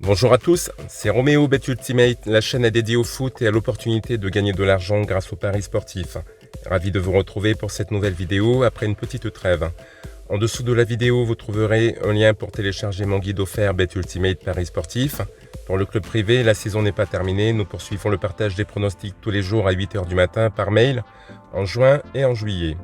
Bonjour à tous, c'est Roméo BetUltimate, la chaîne est dédiée au foot et à l'opportunité de gagner de l'argent grâce aux paris sportifs. Ravi de vous retrouver pour cette nouvelle vidéo après une petite trêve. En dessous de la vidéo, vous trouverez un lien pour télécharger mon guide offert BetUltimate Paris Sportifs. Pour le club privé, la saison n'est pas terminée, nous poursuivons le partage des pronostics tous les jours à 8h du matin par mail, en juin et en juillet.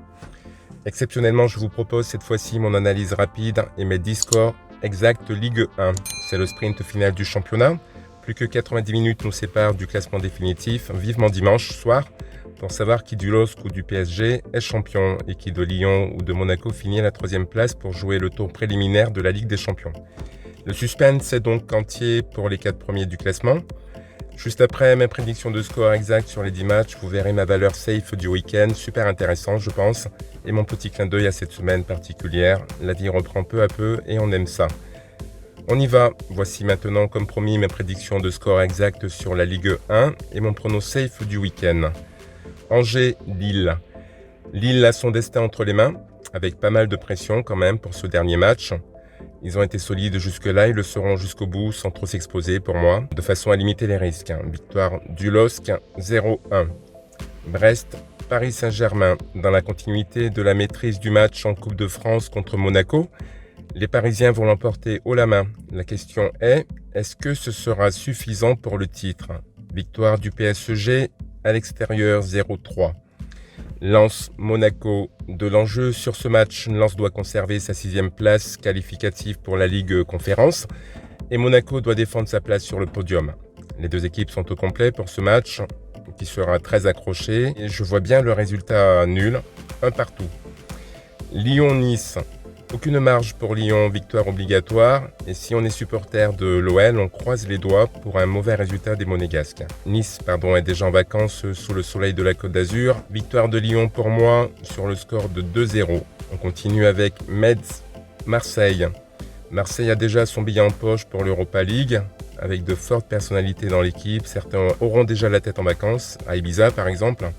Exceptionnellement, je vous propose cette fois-ci mon analyse rapide et mes 10 scores exacts Ligue 1. C'est le sprint final du championnat. Plus que 90 minutes nous séparent du classement définitif. Vivement dimanche soir pour savoir qui du LOSC ou du PSG est champion et qui de Lyon ou de Monaco finit à la 3e place pour jouer le tour préliminaire de la Ligue des Champions. Le suspense est donc entier pour les 4 premiers du classement. Juste après mes prédictions de score exact sur les 10 matchs, vous verrez ma valeur safe du week-end, super intéressant je pense, et mon petit clin d'œil à cette semaine particulière. La vie reprend peu à peu et on aime ça. On y va, voici maintenant comme promis mes prédictions de score exact sur la Ligue 1 et mon prono safe du week-end. Angers-Lille. Lille a son destin entre les mains, avec pas mal de pression quand même pour ce dernier match. Ils ont été solides jusque-là, ils le seront jusqu'au bout sans trop s'exposer pour moi, de façon à limiter les risques. Victoire du LOSC 0-1. Brest, Paris Saint-Germain, dans la continuité de la maîtrise du match en Coupe de France contre Monaco, les Parisiens vont l'emporter haut la main. La question est-ce que ce sera suffisant pour le titre? Victoire du PSG à l'extérieur 0-3. Lens-Monaco. De l'enjeu sur ce match, Lens doit conserver sa 6e place qualificative pour la Ligue Conférence et Monaco doit défendre sa place sur le podium. Les deux équipes sont au complet pour ce match qui sera très accroché et je vois bien le résultat nul, un partout. Lyon-Nice. Aucune marge pour Lyon, victoire obligatoire. Et si on est supporter de l'OL, on croise les doigts pour un mauvais résultat des Monégasques. Nice est déjà en vacances sous le soleil de la Côte d'Azur. Victoire de Lyon pour moi sur le score de 2-0. On continue avec Metz-Marseille. Marseille a déjà son billet en poche pour l'Europa League, avec de fortes personnalités dans l'équipe. Certains auront déjà la tête en vacances, à Ibiza par exemple.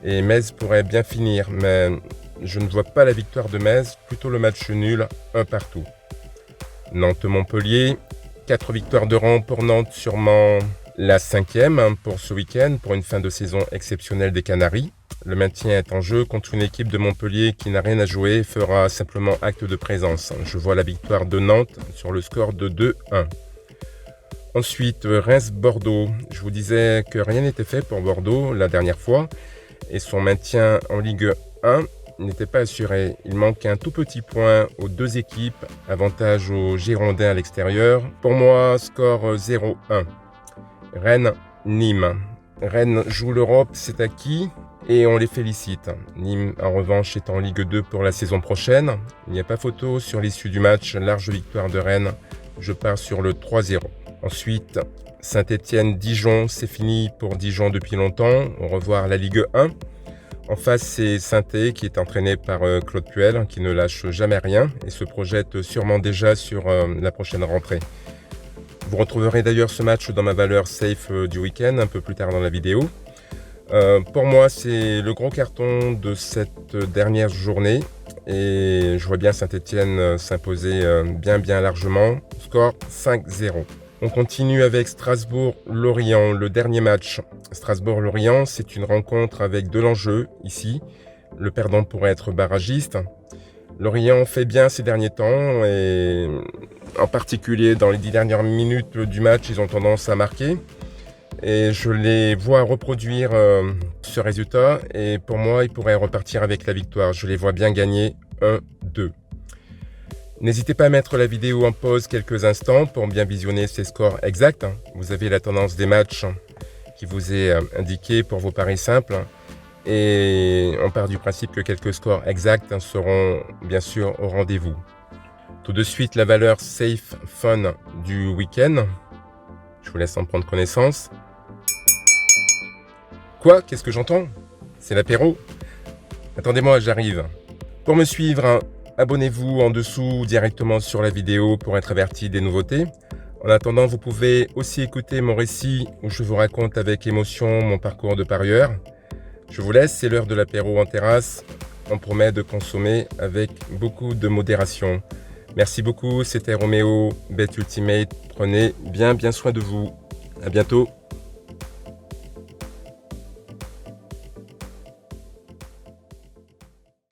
Et Metz pourrait bien finir, mais je ne vois pas la victoire de Metz, plutôt le match nul, un partout. Nantes-Montpellier, 4 victoires de rang pour Nantes, sûrement la 5e pour ce week-end, pour une fin de saison exceptionnelle des Canaries. Le maintien est en jeu contre une équipe de Montpellier qui n'a rien à jouer et fera simplement acte de présence. Je vois la victoire de Nantes sur le score de 2-1. Ensuite, Reims-Bordeaux. Je vous disais que rien n'était fait pour Bordeaux la dernière fois et son maintien en Ligue 1 n'était pas assuré. Il manque un tout petit point aux deux équipes, avantage aux Girondins à l'extérieur. Pour moi, score 0-1. Rennes-Nîmes. Rennes joue l'Europe, c'est acquis et on les félicite. Nîmes, en revanche, est en Ligue 2 pour la saison prochaine. Il n'y a pas photo sur l'issue du match, large victoire de Rennes. Je pars sur le 3-0. Ensuite, Saint-Étienne-Dijon, c'est fini pour Dijon depuis longtemps. Au revoir la Ligue 1. En face, c'est Saint-Étienne qui est entraîné par Claude Puel, qui ne lâche jamais rien et se projette sûrement déjà sur la prochaine rentrée. Vous retrouverez d'ailleurs ce match dans ma valeur safe du week-end, un peu plus tard dans la vidéo. Pour moi, c'est le gros carton de cette dernière journée et je vois bien Saint-Étienne s'imposer bien largement. Score 5-0. On continue avec Strasbourg-Lorient, le dernier match. Strasbourg-Lorient, c'est une rencontre avec de l'enjeu ici. Le perdant pourrait être barragiste. Lorient fait bien ces derniers temps et en particulier dans les 10 dernières minutes du match, ils ont tendance à marquer. Et je les vois reproduire ce résultat et pour moi, ils pourraient repartir avec la victoire. Je les vois bien gagner 1-2. N'hésitez pas à mettre la vidéo en pause quelques instants pour bien visionner ces scores exacts. Vous avez la tendance des matchs qui vous est indiquée pour vos paris simples. Et on part du principe que quelques scores exacts seront bien sûr au rendez-vous. Tout de suite, la valeur safe fun du week-end. Je vous laisse en prendre connaissance. Quoi? Qu'est-ce que j'entends? C'est l'apéro? Attendez-moi, j'arrive. Pour me suivre, abonnez-vous en dessous directement sur la vidéo pour être averti des nouveautés. En attendant, vous pouvez aussi écouter mon récit où je vous raconte avec émotion mon parcours de parieur. Je vous laisse, c'est l'heure de l'apéro en terrasse. On promet de consommer avec beaucoup de modération. Merci beaucoup, c'était Roméo Bet Ultimate. Prenez bien soin de vous. À bientôt.